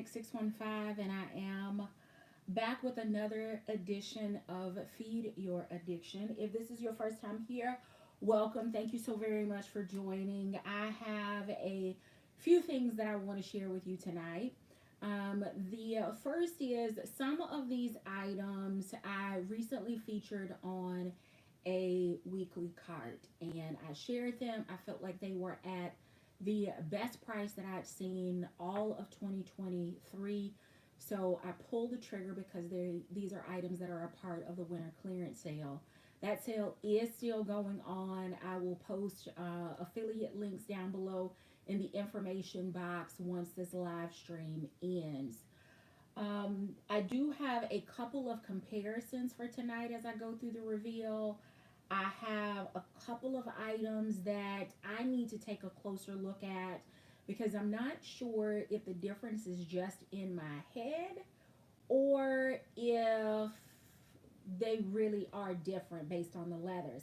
Handbag615, and I am back with another edition of Feed Your Addiction. If this is your first time here, welcome. Thank you so very much for joining. I have a few things that I want to share with you tonight. The first is some of these items I recently featured on a weekly cart and I shared them. I felt like they were at the best price that I'd seen all of 2023. So I pulled the trigger because these are items that are a part of the winter clearance sale. That sale is still going on. I will post affiliate links down below in the information box once this live stream ends. I do have a couple of comparisons for tonight as I go through the reveal. I have a couple of items that I need to take a closer look at because I'm not sure if the difference is just in my head or if they really are different based on the leathers.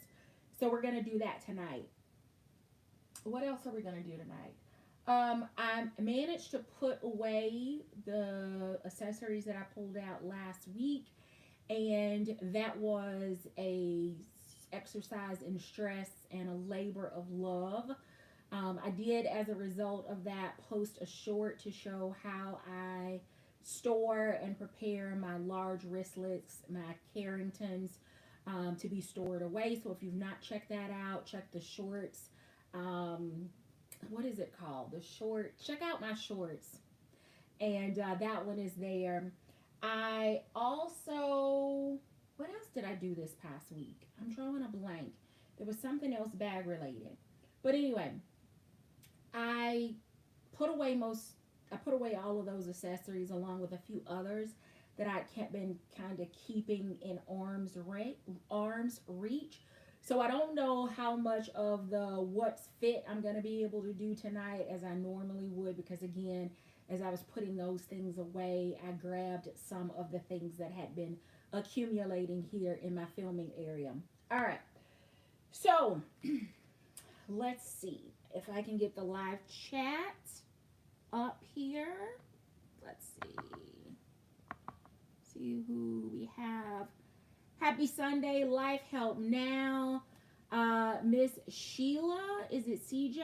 So we're going to do that tonight. What else are we going to do tonight? I managed to put away the accessories that I pulled out last week, and that was a exercise in stress and a labor of love. I did, as a result of that, post a short to show how I store and prepare my large wristlets, my Carringtons, to be stored away. So if you've not checked that out, check the shorts. What is it called? The short. Check out my shorts. And that one is there. I also, what else did I do this past week? I'm drawing a blank. There was something else bag related. But anyway, I put away all of those accessories along with a few others that I kept been kind of keeping in arm's reach. So I don't know how much of the what's fit I'm going to be able to do tonight as I normally would, because again, as I was putting those things away, I grabbed some of the things that had been accumulating here in my filming area. All right. So let's see if I can get the live chat up here. Let's see who we have. Happy Sunday, Life Help Now. Miss Sheila, is it CJ?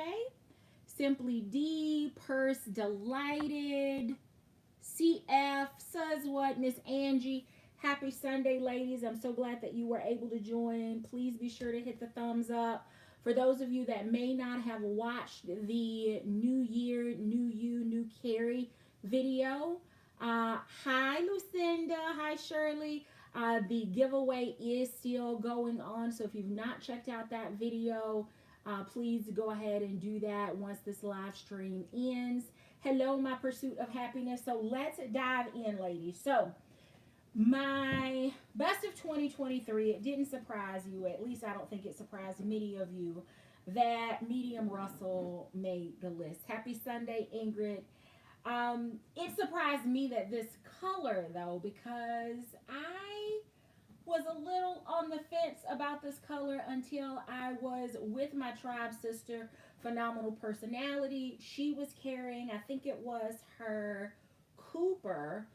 Simply D, Purse Delighted, CF, says what, Miss Angie. Happy Sunday, ladies. I'm so glad that you were able to join. Please be sure to hit the thumbs up. For those of you that may not have watched the New Year, New You, New Carrie video, hi Lucinda, hi Shirley. The giveaway is still going on, so if you've not checked out that video, please go ahead and do that once this live stream ends. Hello, my pursuit of happiness. So let's dive in, ladies. So my best of 2023, it didn't surprise you, at least I don't think it surprised many of you, that medium Russel made the list. Happy Sunday, Ingrid. It surprised me that this color, though, because I was a little on the fence about this color until I was with my tribe sister, Phenomenal Personality. She was carrying, I think it was her Cooper,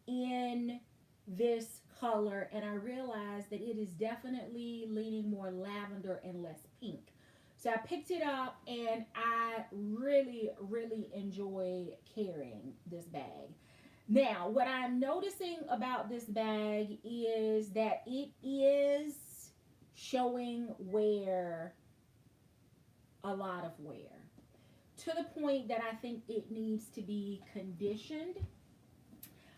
in this color, and I realized that it is definitely leaning more lavender and less pink. So I picked it up, and I really, really enjoy carrying this bag. Now, what I'm noticing about this bag is that it is showing wear, a lot of wear, to the point that I think it needs to be conditioned.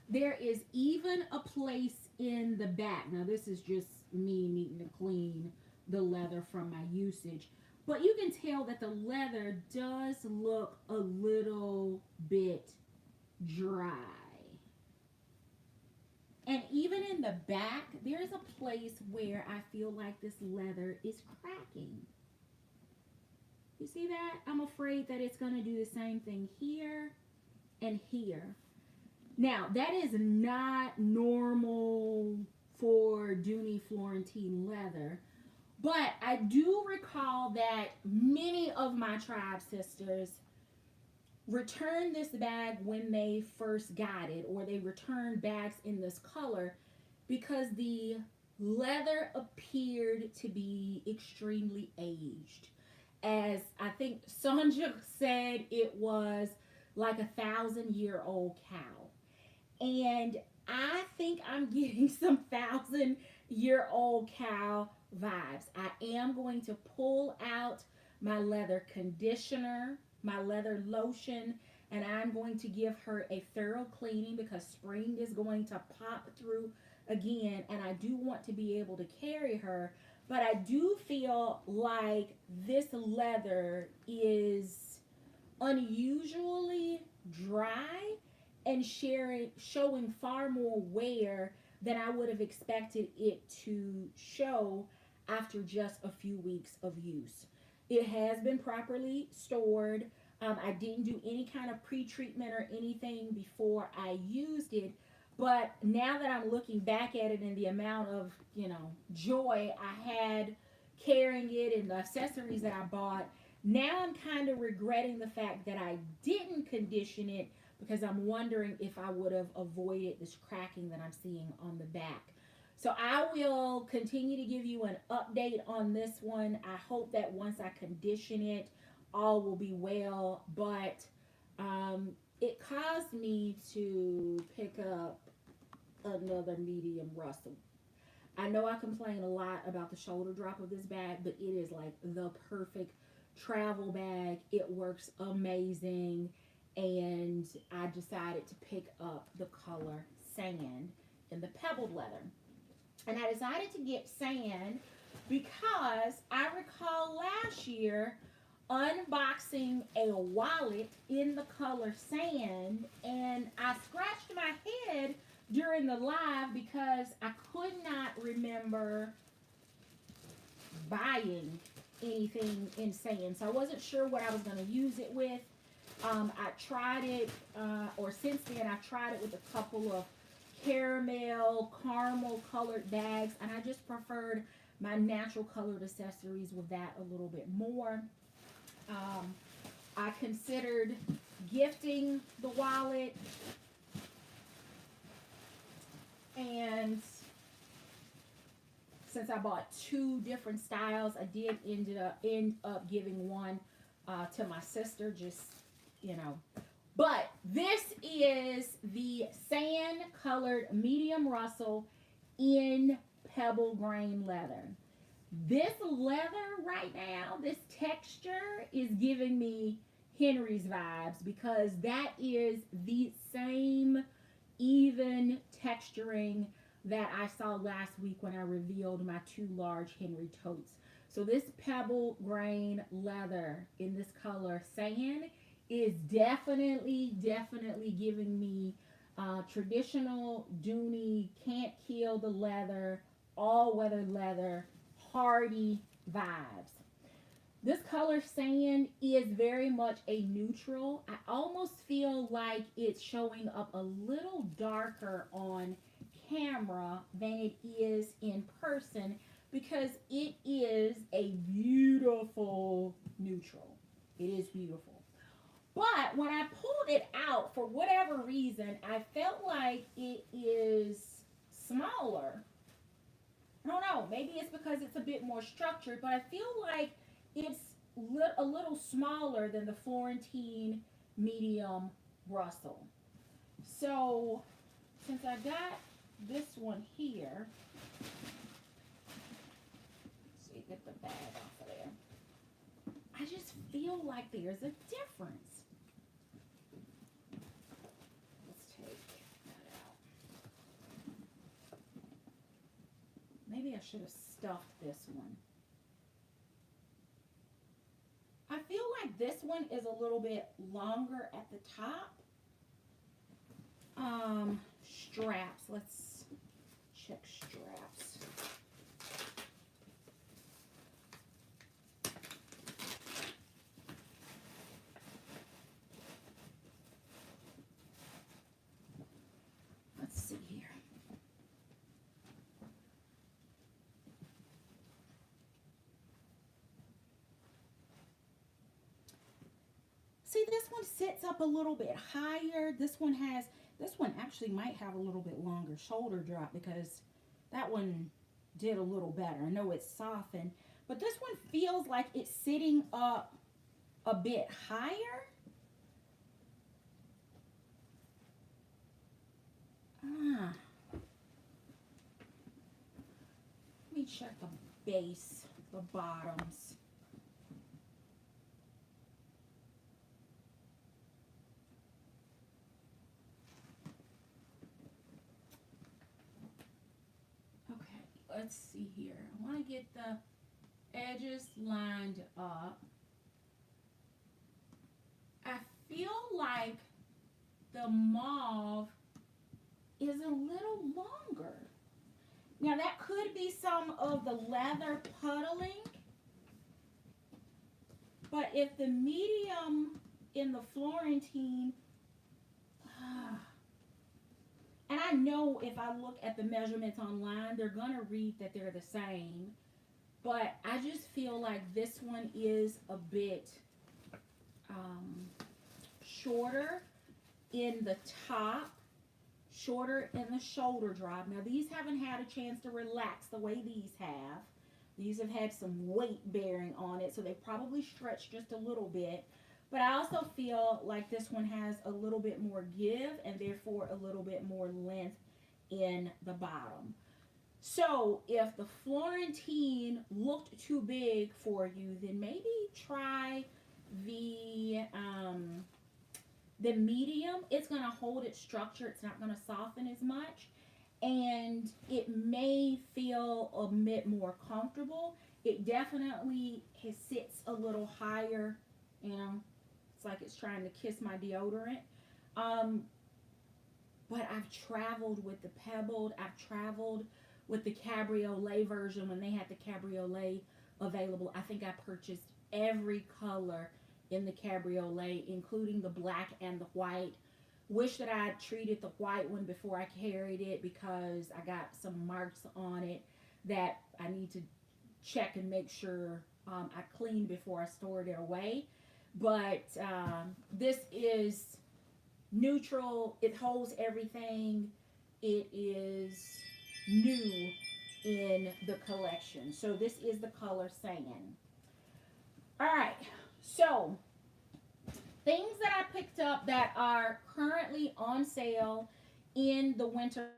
There is even a place in the back. Now, this is just me needing to clean the leather from my usage. But you can tell that the leather does look a little bit dry. And even in the back, there's a place where I feel like this leather is cracking. You see that? I'm afraid that it's going to do the same thing here and here. Now, that is not normal for Dooney Florentine leather. But I do recall that many of my tribe sisters returned this bag when they first got it, or they returned bags in this color because the leather appeared to be extremely aged. As I think Sandra said, it was like 1,000-year-old cow. And I think I'm getting some 1,000-year-old cow vibes. I am going to pull out my leather conditioner, my leather lotion, and I'm going to give her a thorough cleaning because spring is going to pop through again, and I do want to be able to carry her. But I do feel like this leather is unusually dry and showing far more wear than I would have expected it to show after just a few weeks of use. It has been properly stored. I didn't do any kind of pre-treatment or anything before I used it. But now that I'm looking back at it and the amount of, joy I had carrying it and the accessories that I bought, now I'm kind of regretting the fact that I didn't condition it because I'm wondering if I would have avoided this cracking that I'm seeing on the back. So I will continue to give you an update on this one. I hope that once I condition it, all will be well. But it caused me to pick up another medium Russel. I know I complain a lot about the shoulder drop of this bag, but it is like the perfect travel bag. It works amazing. And I decided to pick up the color sand in the pebbled leather. And I decided to get sand because I recall last year unboxing a wallet in the color sand, and I scratched my head during the live because I could not remember buying anything in sand. So I wasn't sure what I was going to use it with. I tried it, or since then I tried it with a couple of caramel colored bags, and I just preferred my natural colored accessories with that a little bit more. I considered gifting the wallet, and since I bought two different styles, I did end up giving one to my sister, just But this is the sand colored medium Russel in pebble grain leather. This leather right now, this texture is giving me Henry's vibes because that is the same even texturing that I saw last week when I revealed my two large Henry totes. So this pebble grain leather in this color sand is definitely giving me traditional Dooney, can't kill the leather, all weather leather, hardy vibes. This color sand is very much a neutral. I almost feel like it's showing up a little darker on camera than it is in person because it is a beautiful neutral. It is beautiful. But when I pulled it out, for whatever reason, I felt like it is smaller. I don't know. Maybe it's because it's a bit more structured, but I feel like it's a little smaller than the Florentine medium Russel. So, since I got this one here, let's see, get the bag off of there. I just feel like there's a difference. Maybe I should have stuffed this one. I feel like this one is a little bit longer at the top. Straps. Let's check straps. Let's see here. See, this one sits up a little bit higher. This one actually might have a little bit longer shoulder drop because that one did a little better. I know it's softened, but this one feels like it's sitting up a bit higher. Ah, let me check the base, the bottoms. Okay, let's see here. I want to get the edges lined up. I feel like the mauve is a little longer. Now that could be some of the leather puddling, but if the medium in the Florentine, and I know if I look at the measurements online, they're gonna read that they're the same, but I just feel like this one is a bit shorter in the top, shorter in the shoulder drop. Now these haven't had a chance to relax the way these have. These have had some weight bearing on it, so they probably stretched just a little bit. But I also feel like this one has a little bit more give and therefore a little bit more length in the bottom. So if the Florentine looked too big for you, then maybe try the medium. It's going to hold its structure. It's not going to soften as much. And it may feel a bit more comfortable. It definitely sits a little higher. You know, it's like it's trying to kiss my deodorant. But I've traveled with the Pebbled. I've traveled with the Cabriolet version when they had the Cabriolet available. I think I purchased every color in the Cabriolet, including the black and the white. Wish that I had treated the white one before I carried it because I got some marks on it that I need to check and make sure I cleaned before I stored it away. But this is neutral. It holds everything. It is new in the collection. So this is the color Sand. All right. So things that I picked up that are currently on sale in the winter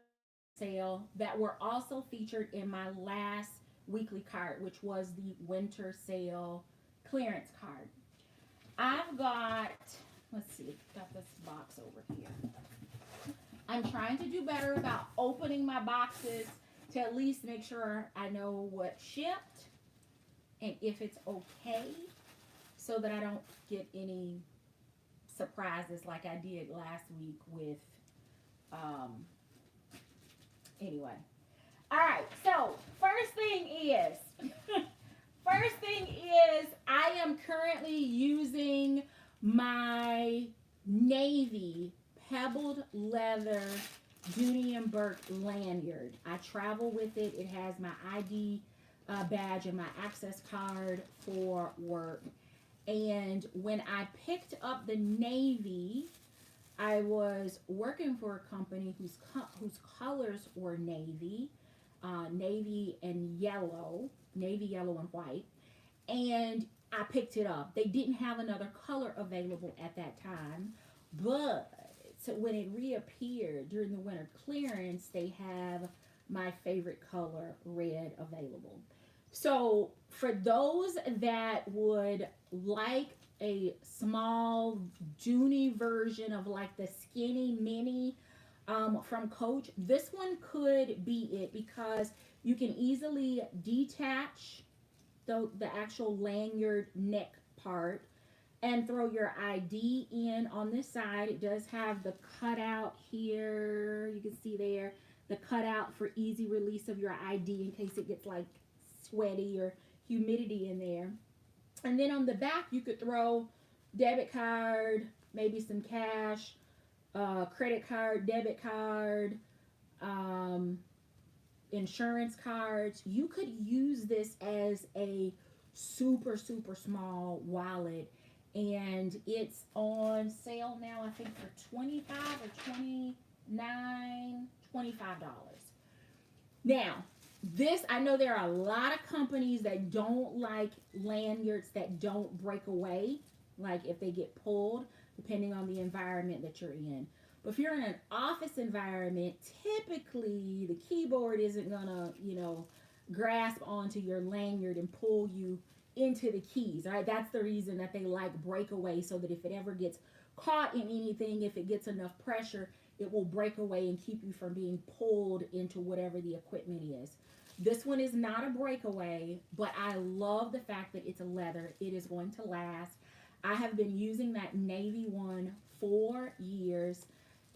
sale that were also featured in my last weekly cart, which was the winter sale clearance cart. I've got, let's see, got this box over here. I'm trying to do better about opening my boxes to at least make sure I know what shipped and if it's okay so that I don't get any surprises like I did last week with, anyway. All right, so first thing is I am currently using my navy pebbled leather Dooney Bourke lanyard. I travel with it. It has my ID badge and my access card for work. And when I picked up the navy, I was working for a company whose colors were navy and yellow, navy, yellow, and white. And I picked it up. They didn't have another color available at that time, but so when it reappeared during the winter clearance, they have my favorite color, red, available. So for those that would like a small Dooney version of like the skinny mini from Coach, this one could be it because you can easily detach the actual lanyard neck part and throw your ID in on this side. It does have the cutout here. You can see there the cutout for easy release of your ID in case it gets like sweaty or humidity in there. And then on the back you could throw debit card, maybe some cash, credit card, debit card, insurance cards. You could use this as a super small wallet and it's on sale now, I think for 25 or 29, $25. Now, this, I know there are a lot of companies that don't like lanyards that don't break away, like if they get pulled, depending on the environment that you're in. But if you're in an office environment, typically the keyboard isn't gonna, grasp onto your lanyard and pull you into the keys, right? That's the reason that they like breakaway, so that if it ever gets caught in anything, if it gets enough pressure, it will break away and keep you from being pulled into whatever the equipment is. This one is not a breakaway, but I love the fact that it's a leather. It is going to last. I have been using that navy one for years.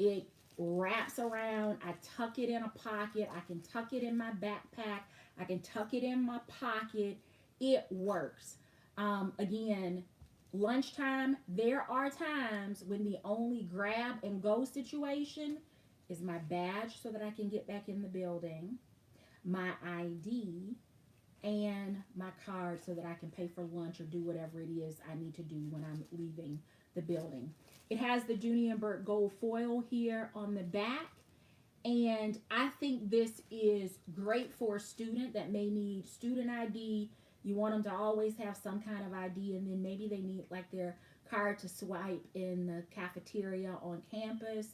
It wraps around. I tuck it in a pocket. I can tuck it in my backpack. I can tuck it in my pocket. It works. Again, lunchtime, there are times when the only grab and go situation is my badge so that I can get back in the building, my ID, and my card so that I can pay for lunch or do whatever it is I need to do when I'm leaving the building. It has the Dooney Bourke gold foil here on the back. And I think this is great for a student that may need student ID. You want them to always have some kind of ID, and then maybe they need like their card to swipe in the cafeteria on campus.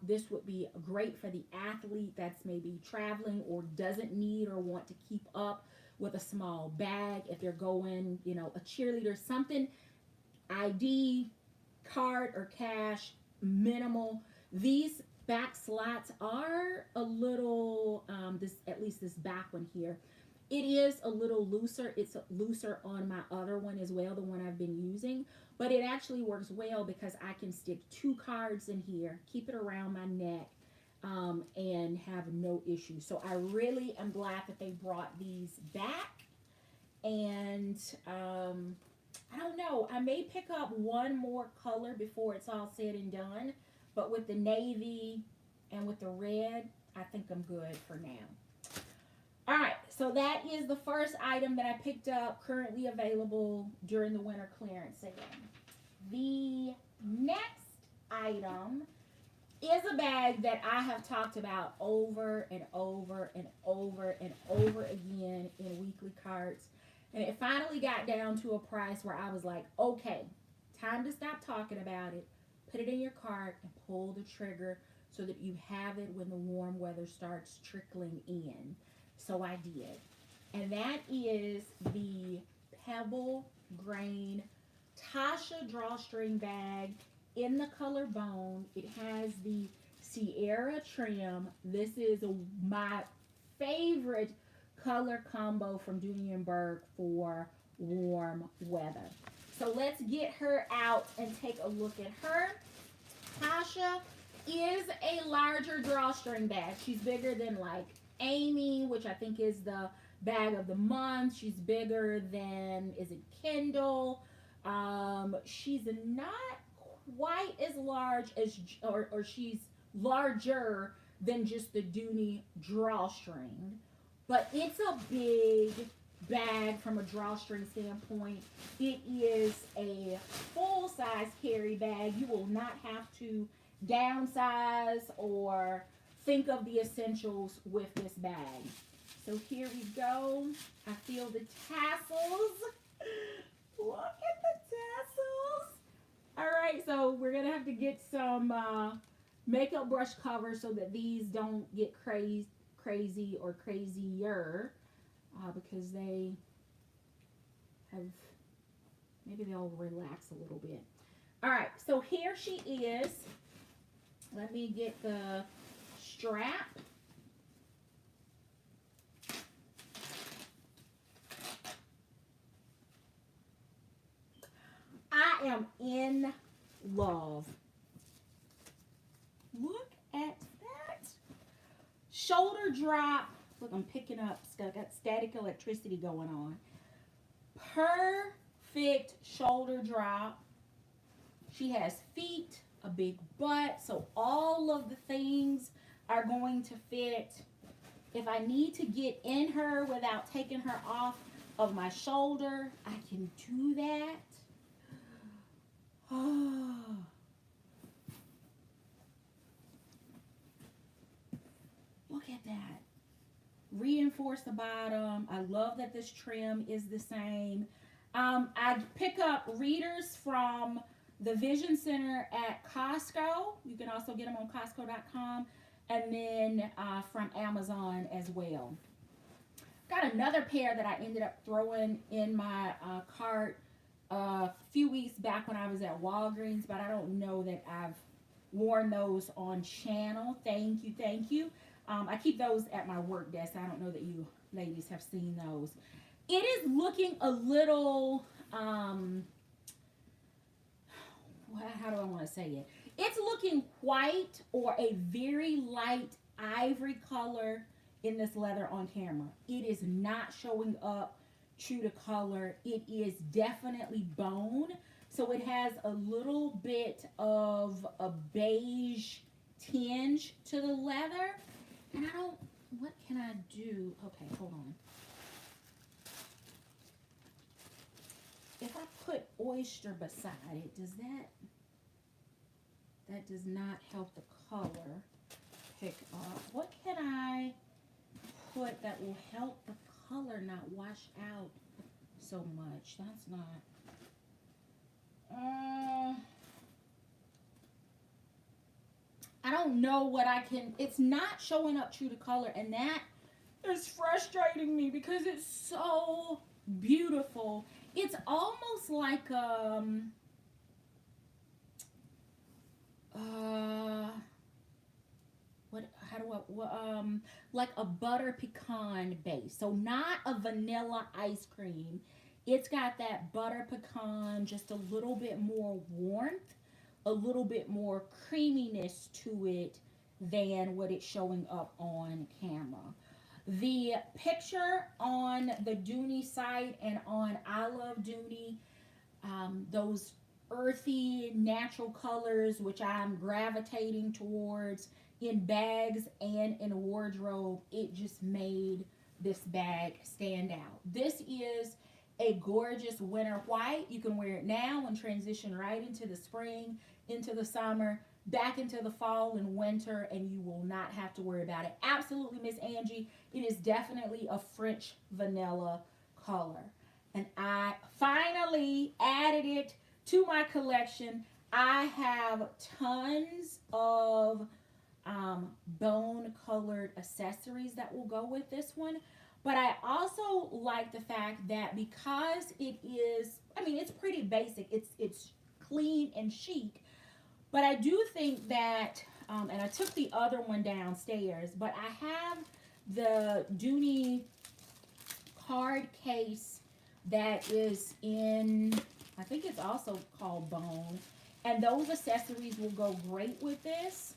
This would be great for the athlete that's maybe traveling or doesn't need or want to keep up with a small bag. If they're going, a cheerleader, something, ID, card or cash, minimal. These back slots are a little, at least this back one here, it is a little looser. It's looser on my other one as well, the one I've been using. But it actually works well because I can stick 2 cards in here, keep it around my neck, and have no issue. So I really am glad that they brought these back. And I don't know. I may pick up one more color before it's all said and done. But with the navy and with the red, I think I'm good for now. All right, so that is the first item that I picked up, currently available during the winter clearance sale. The next item is a bag that I have talked about over and over and over and over again in weekly carts. And it finally got down to a price where I was like, okay, time to stop talking about it. Put it in your cart and pull the trigger so that you have it when the warm weather starts trickling in. So I did. And that is the Pebble grain Tasha drawstring bag in the color bone. It has the Sierra trim. This is my favorite color combo from Dooney Bourke for warm weather. So let's get her out and take a look at her. Tasha is a larger drawstring bag. She's bigger than like Amy, which I think is the bag of the month. She's bigger than, is it Kendall? She's not quite as large as, or she's larger than just the Dooney drawstring. But it's a big bag from a drawstring standpoint. It is a full-size carry bag. You will not have to downsize or think of the essentials with this bag. So here we go. I feel the tassels. Look at the tassels. All right, so we're going to have to get some makeup brush cover so that these don't get crazy or crazier because they have, maybe they'll relax a little bit. All right, so here she is. Let me get the strap. I am in love. Look at that. Shoulder drop. Look, I'm picking up. Got static electricity going on. Perfect shoulder drop. She has feet, a big butt, so all of the things are going to fit. If I need to get in her without taking her off of my shoulder, I can do that. Oh, look at that. Reinforce the bottom. I love that this trim is the same. I pick up readers from the Vision Center at Costco. You can also get them on Costco.com, and then from Amazon as well. Got another pair that I ended up throwing in my cart a few weeks back when I was at Walgreens, but I don't know that I've worn those on channel. Thank you, thank you. I keep those at my work desk. I don't know that you ladies have seen those. It is looking a little, how do I want to say it? It's looking white or a very light ivory color in this leather on camera. It is not showing up true to color. It is definitely bone. So it has a little bit of a beige tinge to the leather. And I don't, what can I do? Okay, hold on. If I put oyster beside it, does that does not help the color pick up. What can I put that will help the color not wash out so much? That's not, I don't know what I can, it's not showing up true to color, and that is frustrating me because it's so beautiful. It's almost like like a butter pecan base. So not a vanilla ice cream. It's got that butter pecan, just a little bit more warmth, a little bit more creaminess to it than what it's showing up on camera. The picture on the Dooney site and on I Love Dooney, those earthy natural colors, which I'm gravitating towards in bags and in a wardrobe, it just made this bag stand out. This is a gorgeous winter white. You can wear it now and transition right into the spring, into the summer, back into the fall and winter, and you will not have to worry about it. Absolutely, Miss Angie, it is definitely a French vanilla color. And I finally added it to my collection. I have tons of bone colored accessories that will go with this one. But I also like the fact that because it is, I mean, it's pretty basic. It's clean and chic. But I do think that, and I took the other one downstairs, but I have the Dooney card case that is in, I think it's also called bone. And those accessories will go great with this.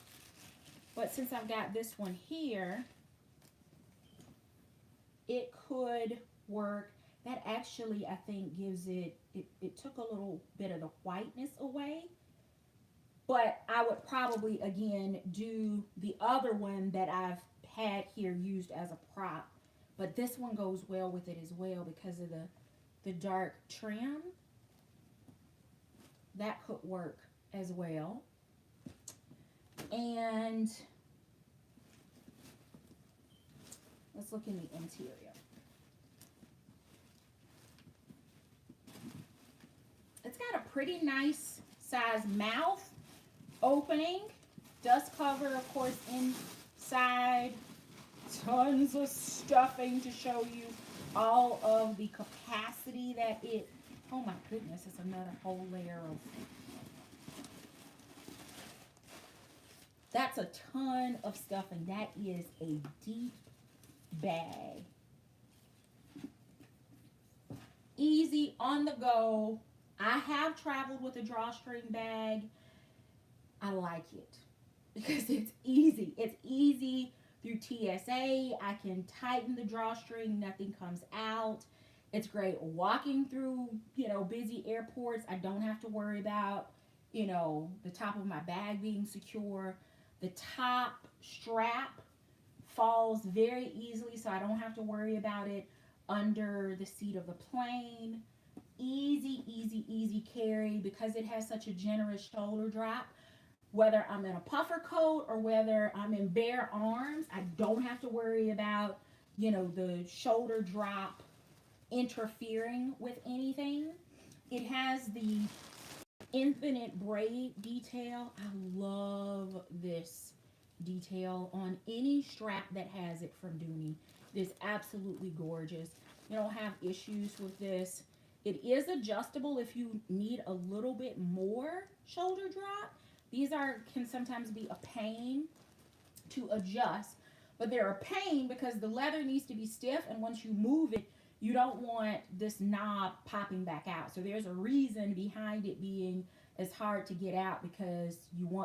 But since I've got this one here, it could work. That actually, I think, gives it took a little bit of the whiteness away. But I would probably, again, do the other one that I've had here used as a prop. But this one goes well with it as well because of the dark trim. That could work as well. And let's look in the interior. It's got a pretty nice size mouth opening. Dust cover, of course, inside. Tons of stuffing to show you all of the capacity that it, oh my goodness, it's another whole layer of, that's a ton of stuffing. That is a deep bag. Easy on the go. I have traveled with a drawstring bag. I like it because it's easy. It's easy through TSA. I can tighten the drawstring. Nothing comes out. It's great walking through, busy airports. I don't have to worry about, the top of my bag being secure. The top strap falls very easily, so I don't have to worry about it under the seat of the plane. easy, easy, easy carry because it has such a generous shoulder drop. Whether I'm in a puffer coat or whether I'm in bare arms, I don't have to worry about, the shoulder drop interfering with anything. It has the infinite braid detail. I love this detail on any strap that has it from Dooney. It is absolutely gorgeous. You don't have issues with this. It is adjustable if you need a little bit more shoulder drop. These can sometimes be a pain to adjust, but they're a pain because the leather needs to be stiff, and once you move it, you don't want this knob popping back out. So there's a reason behind it being as hard to get out, because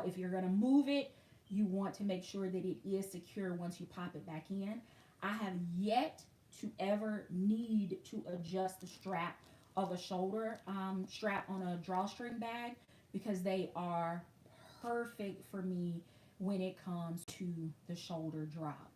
if you're going to move it, you want to make sure that it is secure once you pop it back in. I have yet to ever need to adjust the strap of a shoulder strap on a drawstring bag, because they are perfect for me when it comes to the shoulder drop.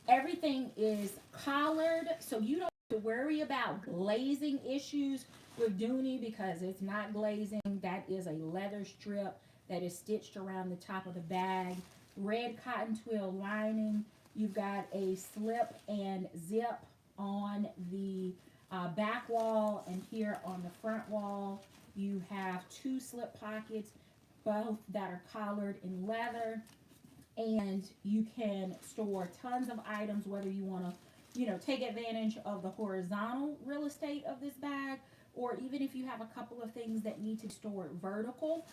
Everything is collared, so you don't have to worry about glazing issues with Dooney, because it's not glazing. That is a leather strip that is stitched around the top of the bag. Red cotton twill lining. You've got a slip and zip on the back wall, and here on the front wall you have two slip pockets, both that are collared in leather, and you can store tons of items, whether you want to take advantage of the horizontal real estate of this bag, or even if you have a couple of things that need to be stored vertical,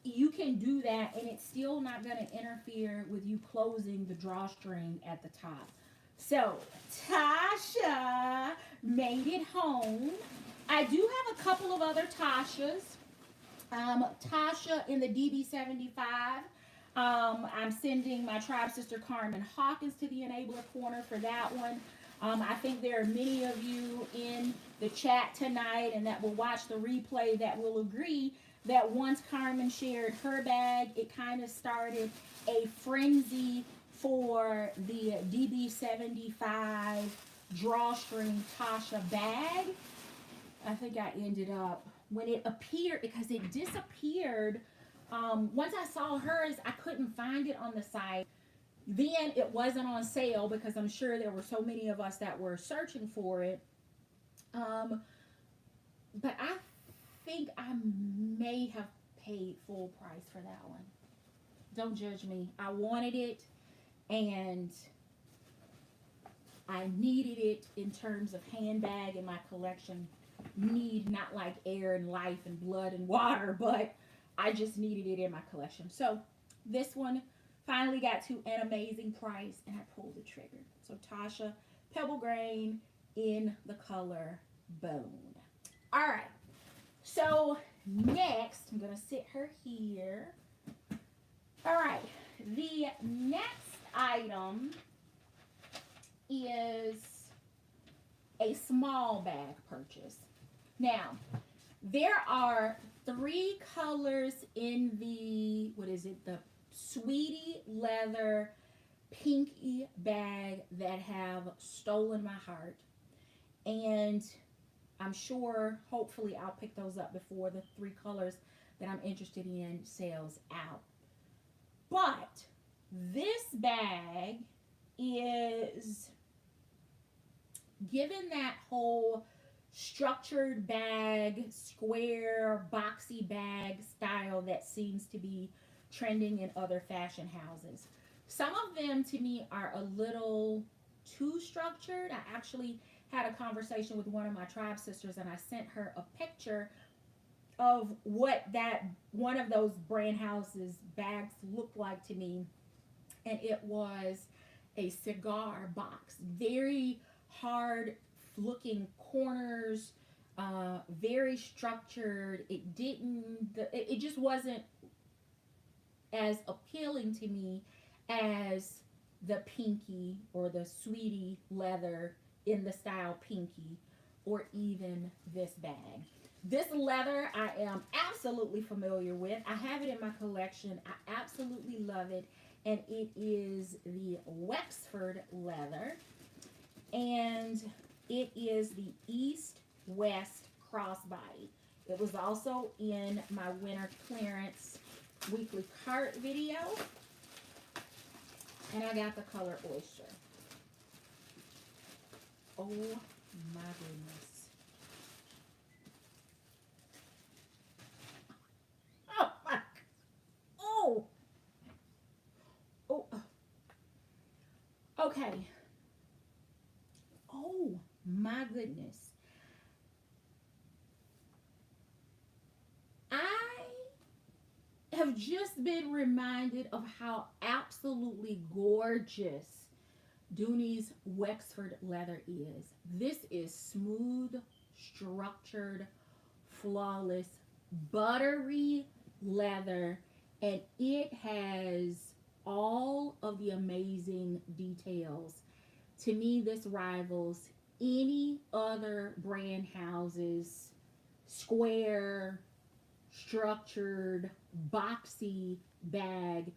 you can do that, and it's still not going to interfere with you closing the drawstring at the top. So Tasha made it home. I do have a couple of other Tashas. Tasha in the DB75. I'm sending my tribe sister Carmen Hawkins to the Enabler Corner for that one. I think there are many of you in the chat tonight and that will watch the replay that will agree that once Carmen shared her bag, it kind of started a frenzy for the DB75 drawstring Tasha bag. I think I ended up, when it appeared, because it disappeared, once I saw hers, I couldn't find it on the site. Then it wasn't on sale, because I'm sure there were so many of us that were searching for it. But I think I may have paid full price for that one. Don't judge me. I wanted it, and I needed it in terms of handbag in my collection. Need, not like air and life and blood and water, but I just needed it in my collection. So this one finally got to an amazing price, and I pulled the trigger. So Tasha, Pebble Grain in the color Bone. All right. So next, I'm going to sit her here. All right. The next item is a small bag purchase. Now, there are 3 colors in the, the Sweetie leather pinky bag that have stolen my heart. And I'm sure, hopefully, I'll pick those up before the 3 colors that I'm interested in sells out. But this bag is, given that whole structured bag, square, boxy bag style that seems to be trending in other fashion houses. Some of them to me are a little too structured. I actually had a conversation with one of my tribe sisters, and I sent her a picture of what that one of those brand houses bags looked like to me, and it was a cigar box. Very hard looking corners, very structured. It just wasn't as appealing to me as the pinky or the Sweetie leather in the style pinky, or even this bag. This leather I am absolutely familiar with. I have it in my collection. I absolutely love it, and it is the Wexford leather, and it is the East-West Crossbody. It was also in my winter clearance weekly cart video. And I got the color Oyster. Oh my goodness. Oh my. Oh. Oh. Okay. Oh my goodness. I have just been reminded of how absolutely gorgeous Dooney's Wexford leather is. This is smooth, structured, flawless, buttery leather, and it has all of the amazing details. To me, this rivals any other brand house's square, structured, boxy bag,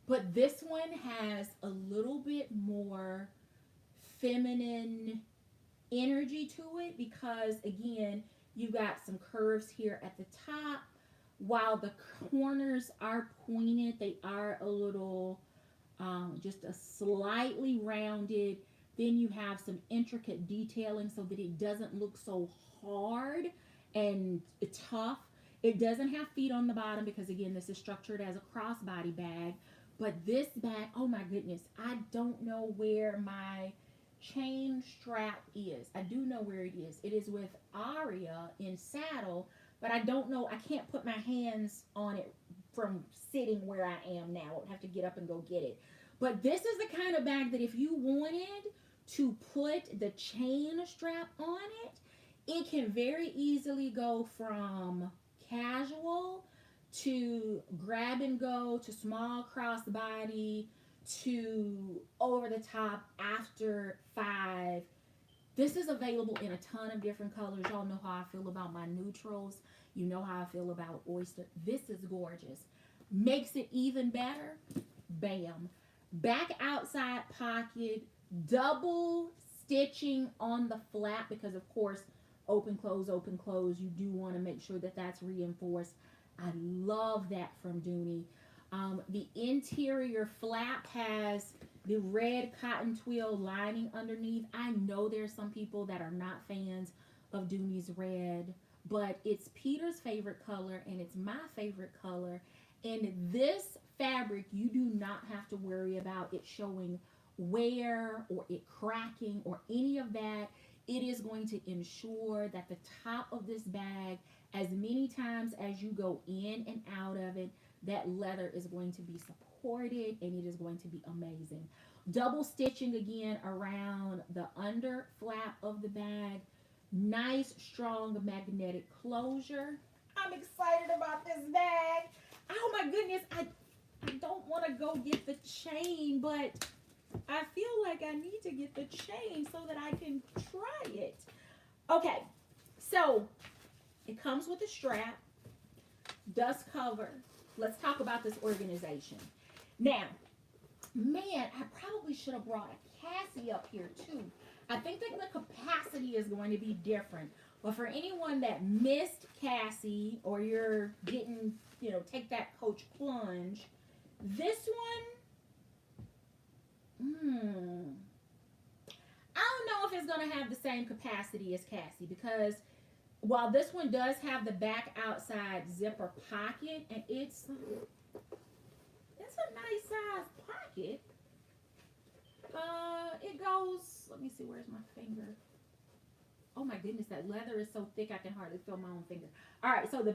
but this one has a little bit more feminine energy to it because, again, you got some curves here at the top. While the corners are pointed, they are a little just a slightly rounded. Then you have some intricate detailing so that it doesn't look so hard and tough. It doesn't have feet on the bottom because, again, this is structured as a crossbody bag. But this bag, oh my goodness, I don't know where my chain strap is. I do know where it is. It is with Aria in saddle, but I don't know. I can't put my hands on it from sitting where I am now. I would have to get up and go get it. But this is the kind of bag that if you wanted to put the chain strap on it, it can very easily go from casual to grab and go to small crossbody to over the top after 5. This is available in a ton of different colors. Y'all know how I feel about my neutrals. You know how I feel about Oyster. This is gorgeous. Makes it even better. Bam. Back outside pocket. Double stitching on the flap because, of course, open, close, open, close. You do want to make sure that that's reinforced. I love that from Dooney. The interior flap has the red cotton twill lining underneath. I know there's some people that are not fans of Dooney's red, but it's Peter's favorite color and it's my favorite color. And this fabric, you do not have to worry about it showing wear or it cracking or any of that. It is going to ensure that the top of this bag, as many times as you go in and out of it, that leather is going to be supported and it is going to be amazing. Double stitching again around the under flap of the bag. Nice, strong magnetic closure. I'm excited about this bag. Oh my goodness, I don't want to go get the chain, but I feel like I need to get the chain so that I can try it. Okay, so it comes with a strap, dust cover. Let's talk about this organization. Now, man, I probably should have brought a Cassie up here too. I think that the capacity is going to be different. But for anyone that missed Cassie or you're getting, take that coach plunge, this one, I don't know if it's going to have the same capacity as Cassie because while this one does have the back outside zipper pocket, and it's a nice size pocket. It goes, let me see, where's my finger? Oh my goodness, that leather is so thick I can hardly feel my own finger. All right, so the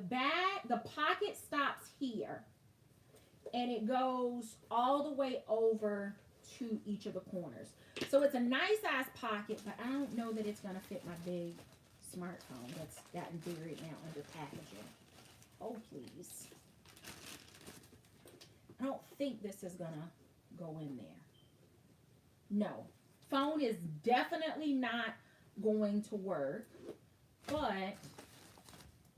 pocket stops here, and it goes all the way over to each of the corners. So it's a nice size pocket, but I don't know that it's going to fit my big smartphone that's gotten buried now under packaging. Oh, please. I don't think this is going to go in there. No. Phone is definitely not going to work, but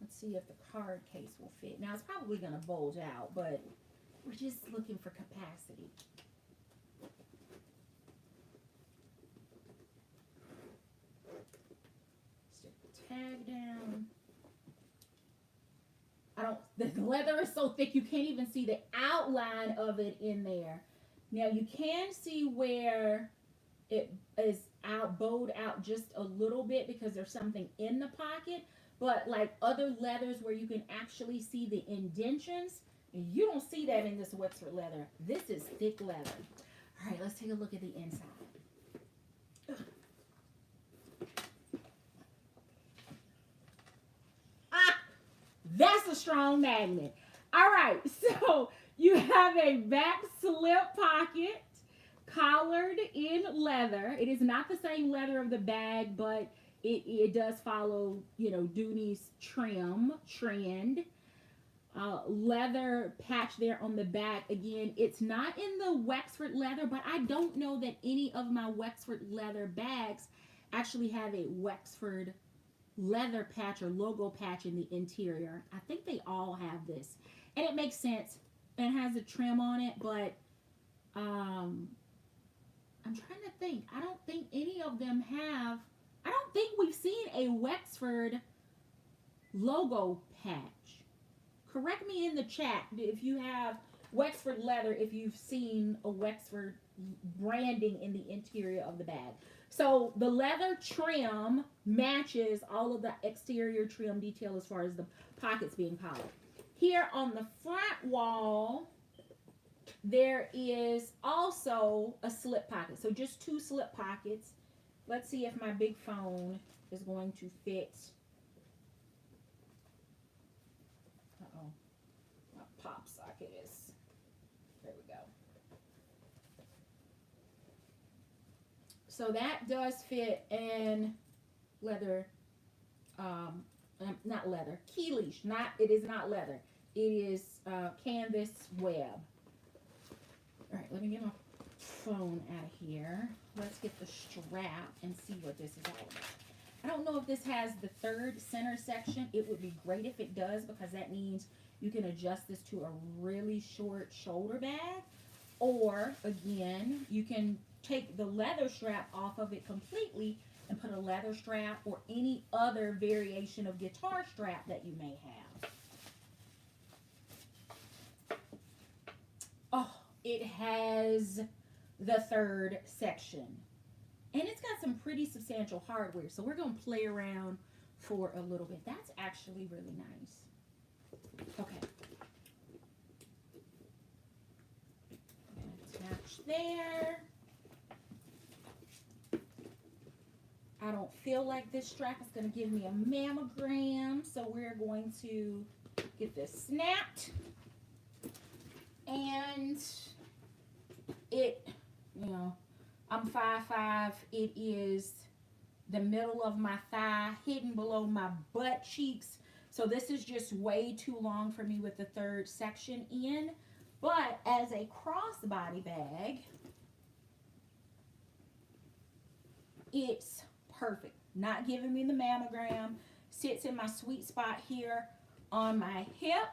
let's see if the card case will fit. Now, it's probably going to bulge out, but we're just looking for capacity. Stick the tag down. The leather is so thick you can't even see the outline of it in there. Now you can see where it is out, bowed out just a little bit because there's something in the pocket. But like other leathers where you can actually see the indentions, you don't see that in this Wexford leather. This is thick leather. All right, let's take a look at the inside. Ah, that's a strong magnet. All right, so you have a back slip pocket collared in leather. It is not the same leather of the bag, but it does follow, you know, Dooney's trend. Leather patch there on the back. Again, it's not in the Wexford leather, but I don't know that any of my Wexford leather bags actually have a Wexford leather patch or logo patch in the interior. I think they all have this, and it makes sense. It has a trim on it, but I'm trying to think. I don't think any of them have. I don't think we've seen a Wexford logo patch. Correct me in the chat if you have Wexford leather, if you've seen a Wexford branding in the interior of the bag. So the leather trim matches all of the exterior trim detail as far as the pockets being collared. Here on the front wall, there is also a slip pocket. So just two slip pockets. Let's see if my big phone is going to fit. Uh-oh. My pop socket is. There we go. So that does fit in leather. Not leather. Key leash. It is not leather. It is canvas web. All right, let me get my phone out of here. Let's get the strap and see what this is all about. I don't know if this has the third center section. It would be great if it does, because that means you can adjust this to a really short shoulder bag. Or, again, you can take the leather strap off of it completely and put a leather strap or any other variation of guitar strap that you may have. Oh, it has the third section. And it's got some pretty substantial hardware. So we're going to play around for a little bit. That's actually really nice. Okay. Attach there. I don't feel like this strap is going to give me a mammogram. So we're going to get this snapped. And it, you know, I'm 5'5". It is the middle of my thigh, hidden below my butt cheeks. So this is just way too long for me with the third section in. But as a crossbody bag, it's perfect. Not giving me the mammogram. Sits in my sweet spot here on my hip.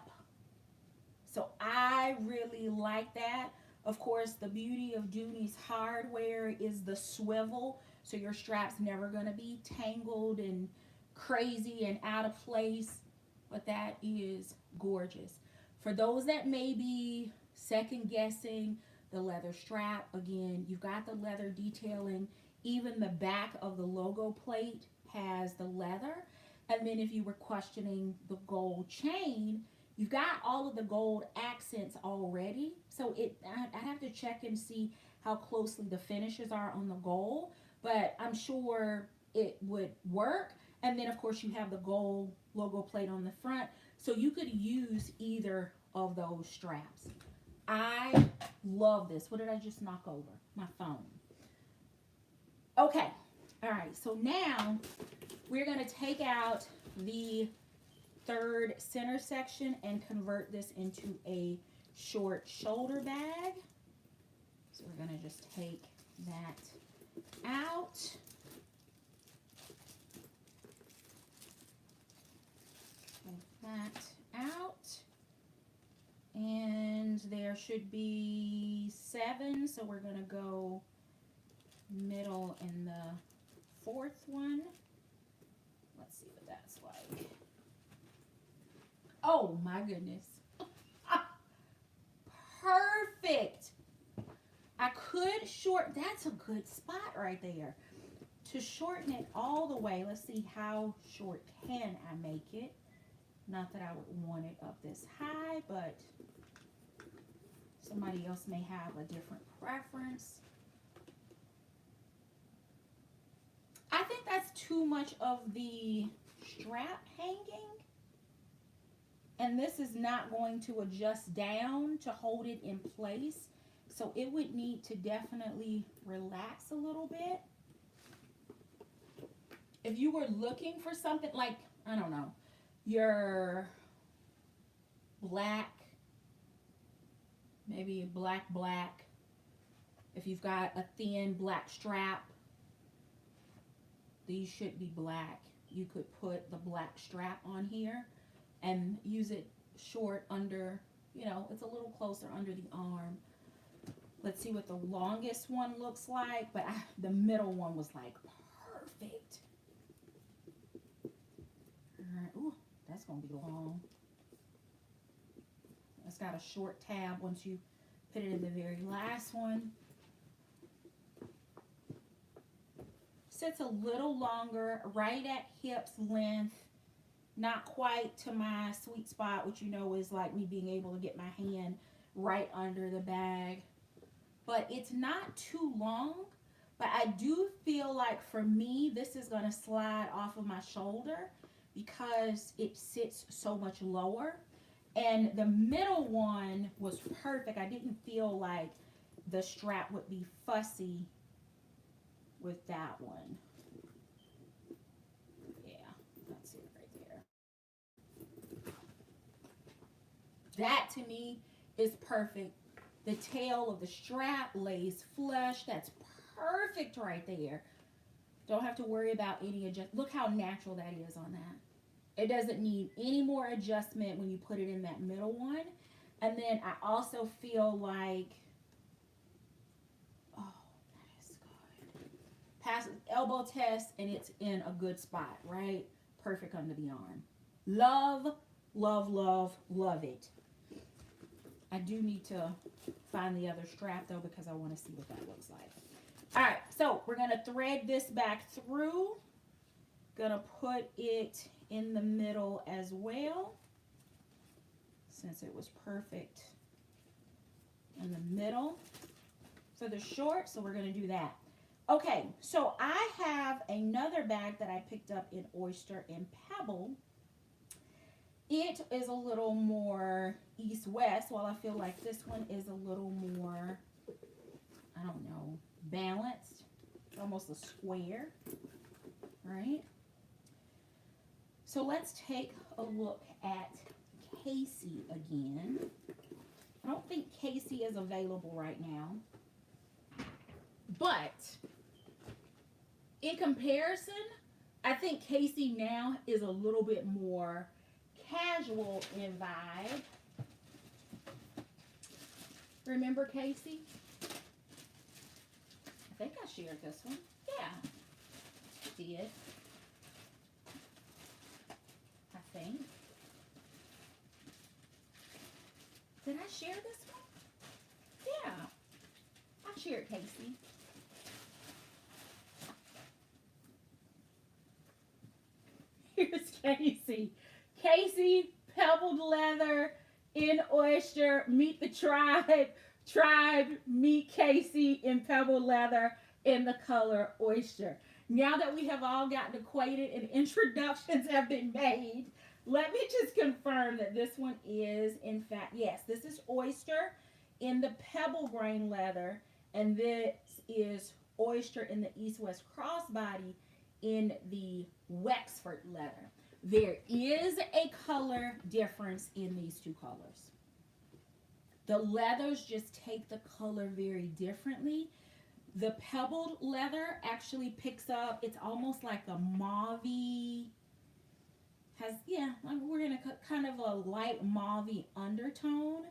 So I really like that. Of course, the beauty of Dooney's hardware is the swivel. So your strap's never going to be tangled and crazy and out of place. But that is gorgeous. For those that may be second guessing the leather strap, again, you've got the leather detailing. Even the back of the logo plate has the leather. And then if you were questioning the gold chain, you've got all of the gold accents already. So I have to check and see how closely the finishes are on the gold. But I'm sure it would work. And then, of course, you have the gold logo plate on the front. So you could use either of those straps. I love this. What did I just knock over? My phone. Okay. All right. So now we're going to take out the third center section and convert this into a short shoulder bag. So we're going to just take that out. Take that out. And there should be 7, so we're going to go middle in the 4th one. Let's see what that's like. Oh my goodness. short, that's a good spot right there. To shorten it all the way, let's see how short can I make it. Not that I would want it up this high, but somebody else may have a different preference. I think that's too much of the strap hanging. And this is not going to adjust down to hold it in place. So it would need to definitely relax a little bit. If you were looking for something like, I don't know, your black, maybe black. If you've got a thin black strap, these should be black. You could put the black strap on here and use it short under, you know, it's a little closer under the arm. Let's see what the longest one looks like, but the middle one was like perfect. All right, ooh, that's gonna be long. It's got a short tab once you put it in the very last one. Sits a little longer, right at hips length. Not quite to my sweet spot, which you know is like me being able to get my hand right under the bag. But it's not too long, but I do feel like for me, this is going to slide off of my shoulder because it sits so much lower. And the middle one was perfect. I didn't feel like the strap would be fussy with that one. That to me is perfect. The tail of the strap lays flush. That's perfect right there. Don't have to worry about any adjust. Look how natural that is on that. It doesn't need any more adjustment when you put it in that middle one. And then I also feel like, oh, that is good. Passes elbow test and it's in a good spot, right? Perfect under the arm. Love, love, love, love it. I do need to find the other strap though because I want to see what that looks like. All right, so we're gonna thread this back through. Gonna put it in the middle as well since it was perfect in the middle for the short, so we're gonna do that. Okay, so I have another bag that I picked up in Oyster and Pebble. It is a little more east-west, while I feel like this one is a little more, I don't know, balanced. It's almost a square, right? So let's take a look at Casey again. I don't think Casey is available right now. But in comparison, I think Casey now is a little bit more casual in vibe. Remember Casey? I think I shared this one. Yeah, I did. I think. Did I share this one? Yeah, I shared Casey. Here's Casey. Casey, pebbled leather in Oyster. Meet the tribe. Tribe, meet Casey in pebbled leather in the color Oyster. Now that we have all gotten acquainted and introductions have been made, let me just confirm that this one is, in fact, yes, this is Oyster in the pebble grain leather, and this is Oyster in the East-West Crossbody in the Wexford leather. There is a color difference in these two colors. The leathers just take the color very differently. The pebbled leather actually picks up, it's almost like a mauve-y, has, yeah, we're in a kind of a light mauve-y undertone,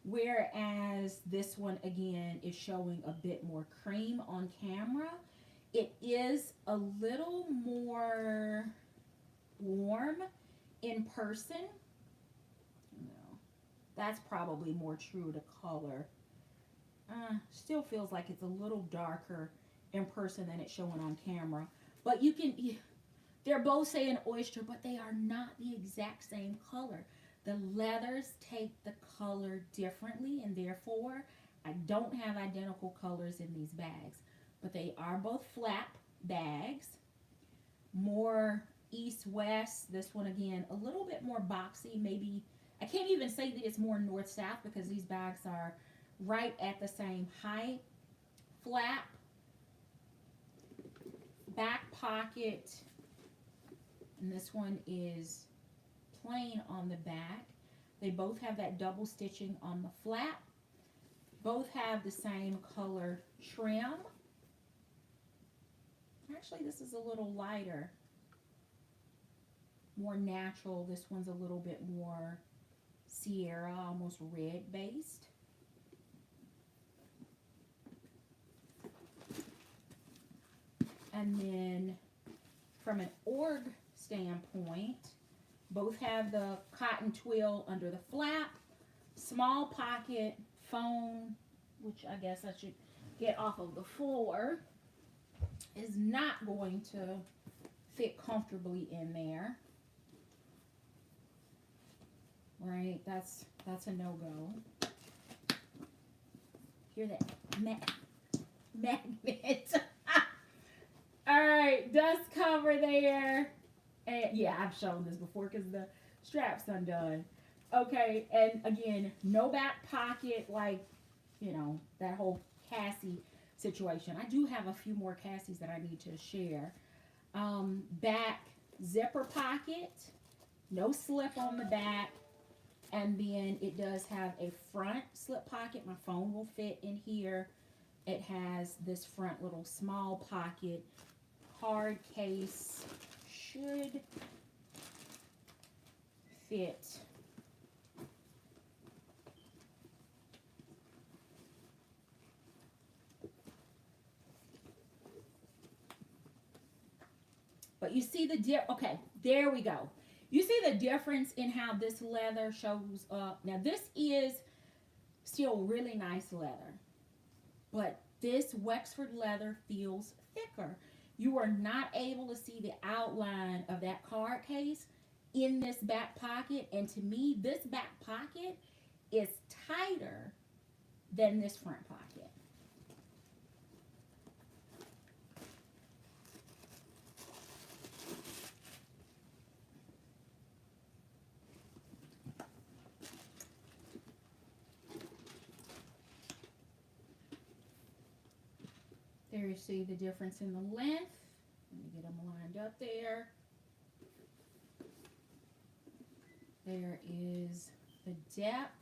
whereas this one, again, is showing a bit more cream on camera. It is a little more warm in person. No, that's probably more true to color. Still feels like it's a little darker in person than it's showing on camera. But you can, they're both saying oyster, but they are not the exact same color. The leathers take the color differently, and therefore I don't have identical colors in these bags. But they are both flap bags. More east-west. This one, again, a little bit more boxy. Maybe, I can't even say that it's more north-south because these bags are right at the same height. Flap. Back pocket. And this one is plain on the back. They both have that double stitching on the flap. Both have the same color trim. Actually, this is a little lighter, more natural. This one's a little bit more Sierra, almost red based. And then from an org standpoint, both have the cotton twill under the flap, small pocket, phone, which I guess I should get off of the floor, is not going to fit comfortably in there. Right, that's a no-go. Hear that magnet. All right, dust cover there. And yeah, I've shown this before because the strap's undone. Okay, and again, no back pocket like, you know, that whole Cassie situation. I do have a few more Cassies that I need to share. Back zipper pocket, no slip on the back, and then it does have a front slip pocket. My phone will fit in here. It has this front little small pocket. Card case should fit. But you see the okay, there we go. You see the difference in how this leather shows up. Now this is still really nice leather, but this Wexford leather feels thicker. You are not able to see the outline of that card case in this back pocket. And to me, this back pocket is tighter than this front pocket. There you see the difference in the length. Let me get them lined up there. There is the depth.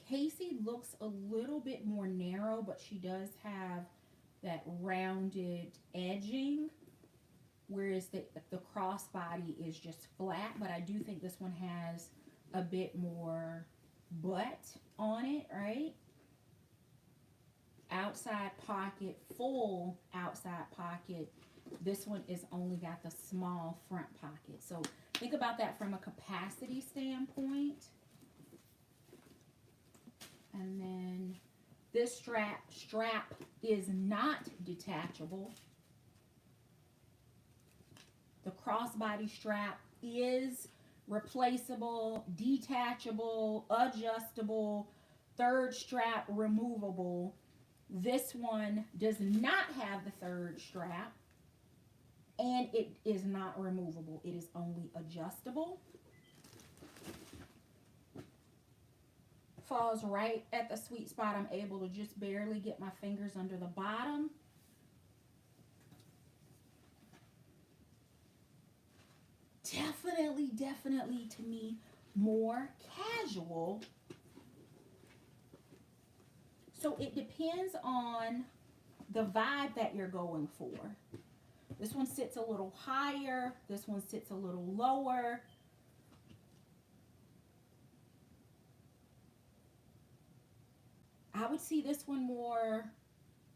Casey looks a little bit more narrow, but she does have that rounded edging, whereas the crossbody is just flat. But I do think this one has a bit more butt on it, right? Outside pocket, full outside pocket. This one is only got the small front pocket. So think about that from a capacity standpoint. And then this strap is not detachable. The crossbody strap is replaceable, detachable, adjustable, third strap removable. This one does not have the third strap, and it is not removable. It is only adjustable. Falls right at the sweet spot. I'm able to just barely get my fingers under the bottom. Definitely to me, more casual. So it depends on the vibe that you're going for. This one sits a little higher. This one sits a little lower. I would see this one more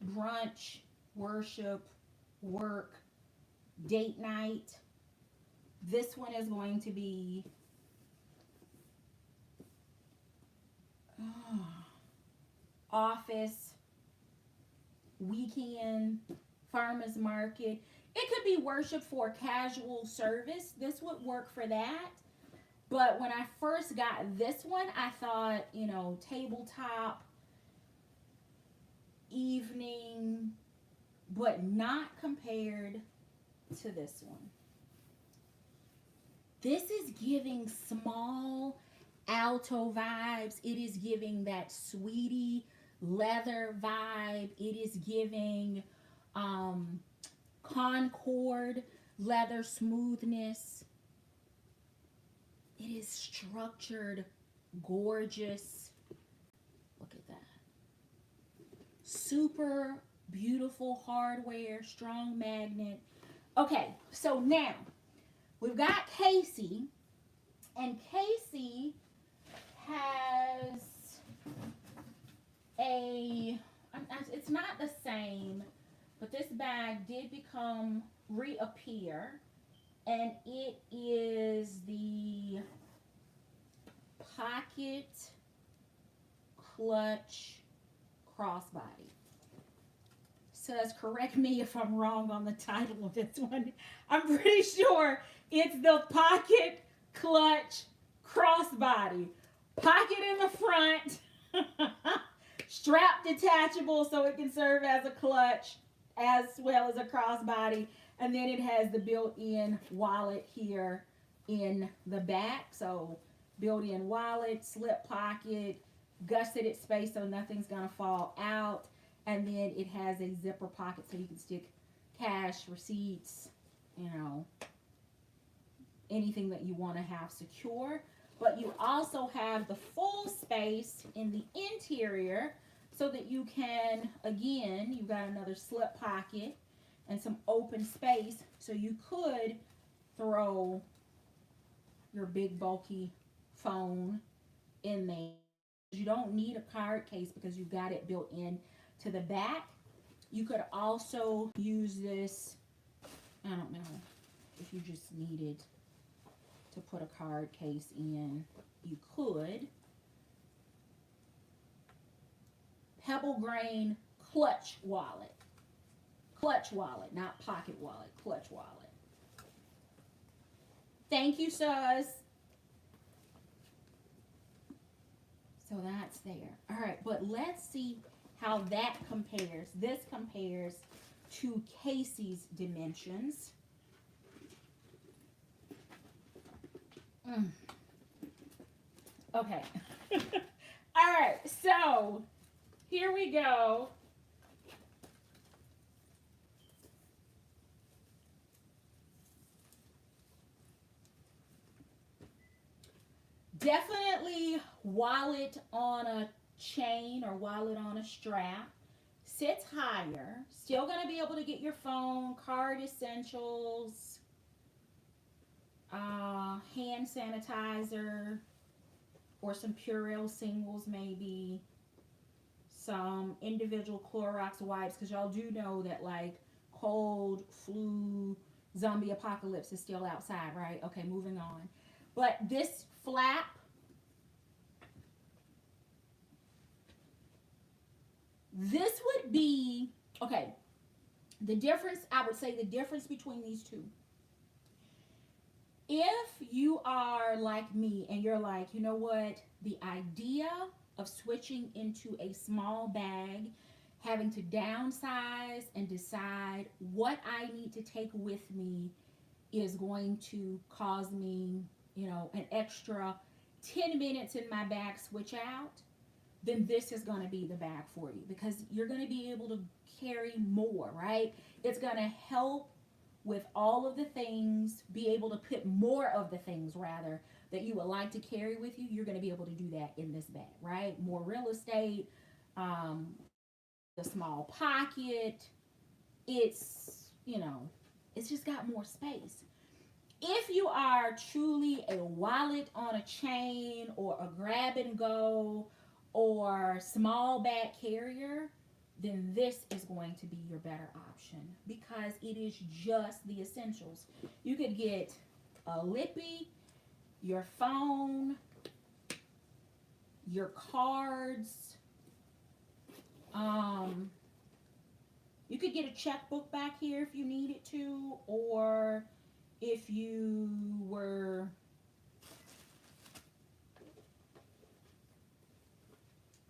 brunch, worship, work, date night. This one is going to be office, weekend, farmer's market. It could be worship for casual service. This would work for that. But when I first got this one, I thought, you know, tabletop, evening, but not compared to this one. This is giving small alto vibes. It is giving that sweetie leather vibe. It is giving Concord leather smoothness. It is structured, gorgeous. Look at that. Super beautiful hardware, strong magnet. Okay, so now we've got Casey, and Casey has a, it's not the same, but this bag did reappear, and it is the Pocket Clutch Crossbody. Says, correct me if I'm wrong on the title of this one. I'm pretty sure it's the Pocket Clutch Crossbody. Pocket in the front, strap detachable so it can serve as a clutch as well as a crossbody, and then it has the built-in wallet here in the back. So built-in wallet, slip pocket, gusseted space so nothing's gonna fall out, and then it has a zipper pocket so you can stick cash, receipts, you know, anything that you want to have secure. But you also have the full space in the interior so that you can, again, you've got another slip pocket and some open space so you could throw your big bulky phone in there. You don't need a card case because you've got it built in to the back. You could also use this, I don't know, if you just needed to put a card case in, you could. Pebble grain clutch wallet. Clutch wallet, not pocket wallet, clutch wallet. Thank you, Suz. So that's there. All right, but let's see how that compares. This compares to Casey's dimensions. Okay. All right, so here we go. Definitely wallet on a chain or wallet on a strap. Sits higher. Still going to be able to get your phone, card essentials, hand sanitizer, or some Purell singles maybe. Some individual Clorox wipes, because y'all do know that like cold, flu, zombie apocalypse is still outside, right? Okay, moving on. But this flap, this would be, okay, the difference, I would say the difference between these two. If you are like me and you're like, you know what, the idea of switching into a small bag, having to downsize and decide what I need to take with me is going to cause me, you know, an extra 10 minutes in my bag switch out, then this is going to be the bag for you, because you're going to be able to carry more, right? It's going to help with all of the things, be able to put more of the things rather that you would like to carry with you. You're going to be able to do that in this bag, right? More real estate, the small pocket. It's, you know, it's just got more space. If you are truly a wallet on a chain or a grab and go or small bag carrier, then this is going to be your better option because it is just the essentials. You could get a lippy, your phone, your cards, You could get a checkbook back here if you needed to, or if you were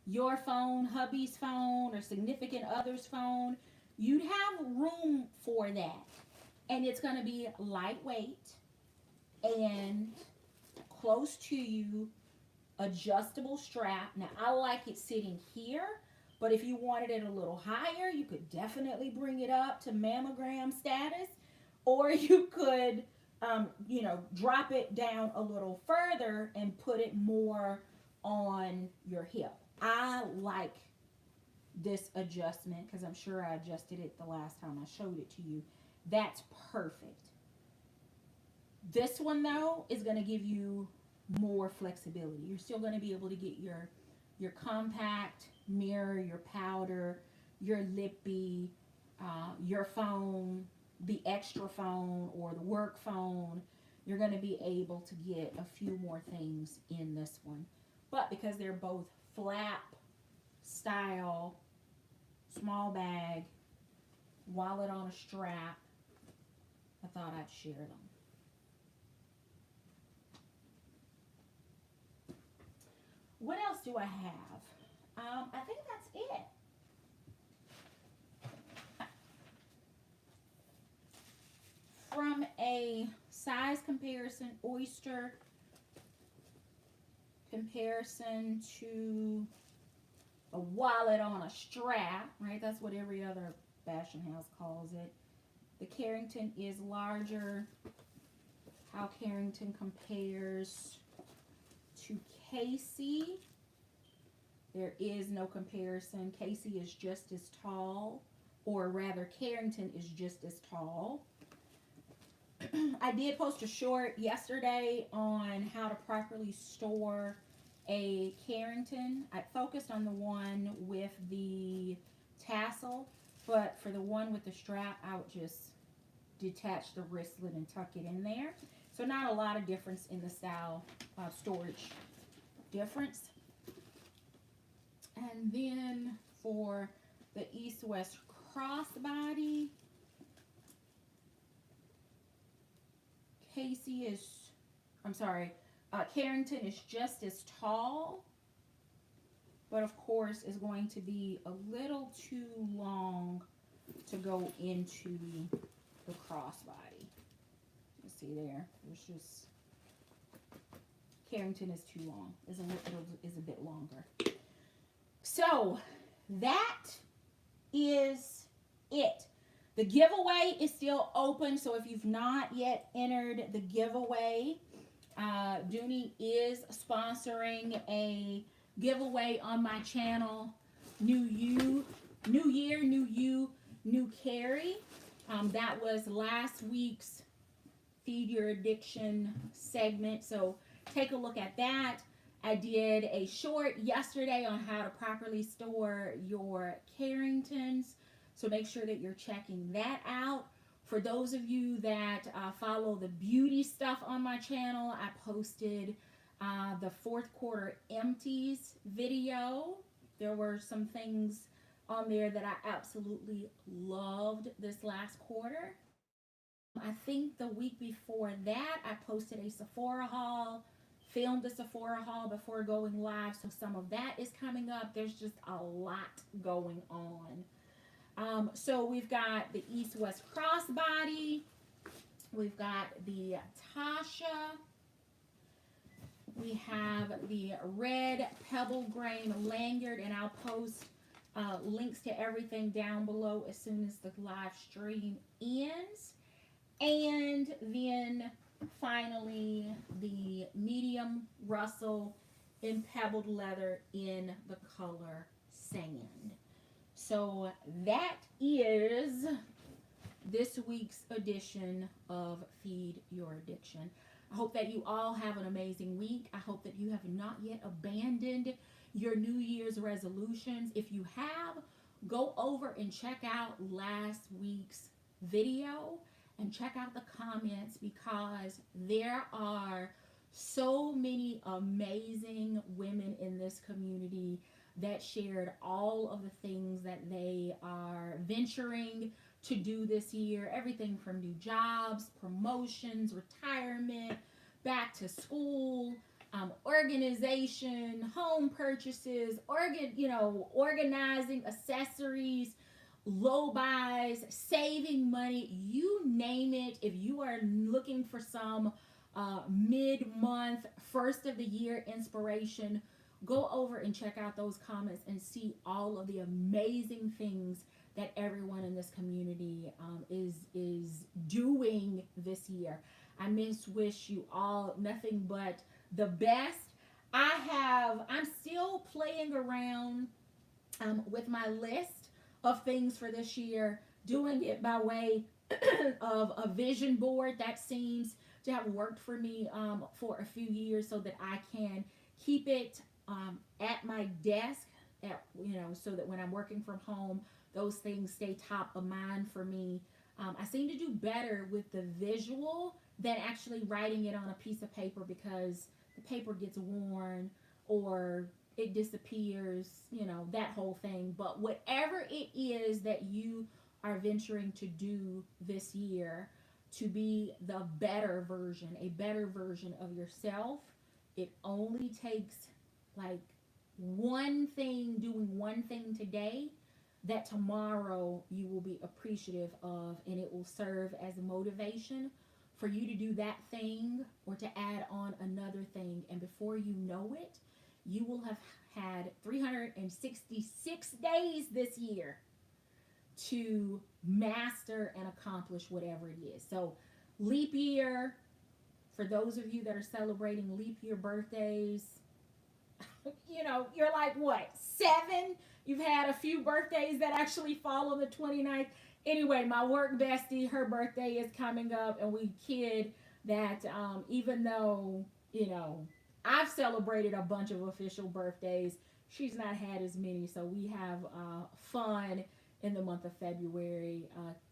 your phone, hubby's phone, or significant other's phone, you'd have room for that. And it's going to be lightweight and close to you, adjustable strap. Now, I like it sitting here, but if you wanted it a little higher, you could definitely bring it up to mammogram status, or you could, drop it down a little further and put it more on your hip. I like this adjustment because I'm sure I adjusted it the last time I showed it to you. That's perfect. This one, though, is going to give you more flexibility. You're still going to be able to get your compact mirror, your powder, your lippy, your phone, the extra phone or the work phone. You're going to be able to get a few more things in this one. But because they're both flap style, small bag, wallet on a strap, I thought I'd share them. What else do I have? I think that's it. From a size comparison, oyster comparison to a wallet on a strap, right? That's what every other fashion house calls it. The Carrington is larger. How Carrington compares to Casey, there is no comparison. Casey is just as tall, or rather Carrington is just as tall. I did post a short yesterday on how to properly store a Carrington. I focused on the one with the tassel, but for the one with the strap, I would just detach the wristlet and tuck it in there. So not a lot of difference in the style storage difference. And then for the East-West crossbody, Carrington is just as tall, but of course is going to be a little too long to go into the crossbody. You see there, there's just, Carrington is too long, is a bit longer. So that is it. The giveaway is still open, so if you've not yet entered the giveaway, Dooney is sponsoring a giveaway on my channel. New year, new you, new Carrie. That was last week's Feed Your Addiction segment, so take a look at that. I did a short yesterday on how to properly store your Carringtons, so make sure that you're checking that out. For those of you that follow the beauty stuff on my channel, I posted the fourth quarter empties video. There were some things on there that I absolutely loved this last quarter. I think the week before that, I posted a Sephora haul, filmed a Sephora haul before going live, so some of that is coming up. There's just a lot going on. So we've got the East-West crossbody, we've got the Tasha, we have the red Pebble grain lanyard, and I'll post links to everything down below as soon as the live stream ends. And then finally the medium Russel in pebbled leather in the color sand. So that is this week's edition of Feed Your Addiction. I hope that you all have an amazing week. I hope that you have not yet abandoned your New Year's resolutions. If you have, go over and check out last week's video and check out the comments, because there are so many amazing women in this community that shared all of the things that they are venturing to do this year. Everything from new jobs, promotions, retirement, back to school, organization, home purchases, organizing, accessories, low buys, saving money, you name it. If you are looking for some mid-month, first of the year inspiration, go over and check out those comments and see all of the amazing things that everyone in this community is doing this year. I wish you all nothing but the best. I'm still playing around with my list of things for this year, doing it by way of a vision board that seems to have worked for me for a few years, so that I can keep it at my desk, so that when I'm working from home, those things stay top of mind for me. I seem to do better with the visual than actually writing it on a piece of paper, because the paper gets worn or it disappears, that whole thing. But whatever it is that you are venturing to do this year to be the better version, a better version of yourself, it only takes like doing one thing today that tomorrow you will be appreciative of, and it will serve as a motivation for you to do that thing or to add on another thing. And before you know it, you will have had 366 days this year to master and accomplish whatever it is. So, leap year, for those of you that are celebrating leap year birthdays, you're like, what, 7? You've had a few birthdays that actually fall on the 29th. Anyway, my work bestie, her birthday is coming up, and we kid that even though, I've celebrated a bunch of official birthdays, she's not had as many. So we have fun in the month of February,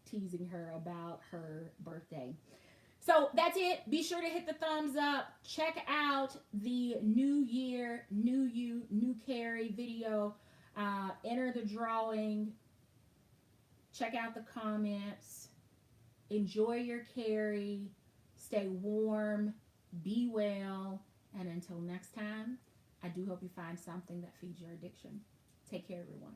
teasing her about her birthday. So that's it. Be sure to hit the thumbs up. Check out the New Year, New You, New Carrie video. Enter the drawing. Check out the comments. Enjoy your carry. Stay warm. Be well. And until next time, I do hope you find something that feeds your addiction. Take care, everyone.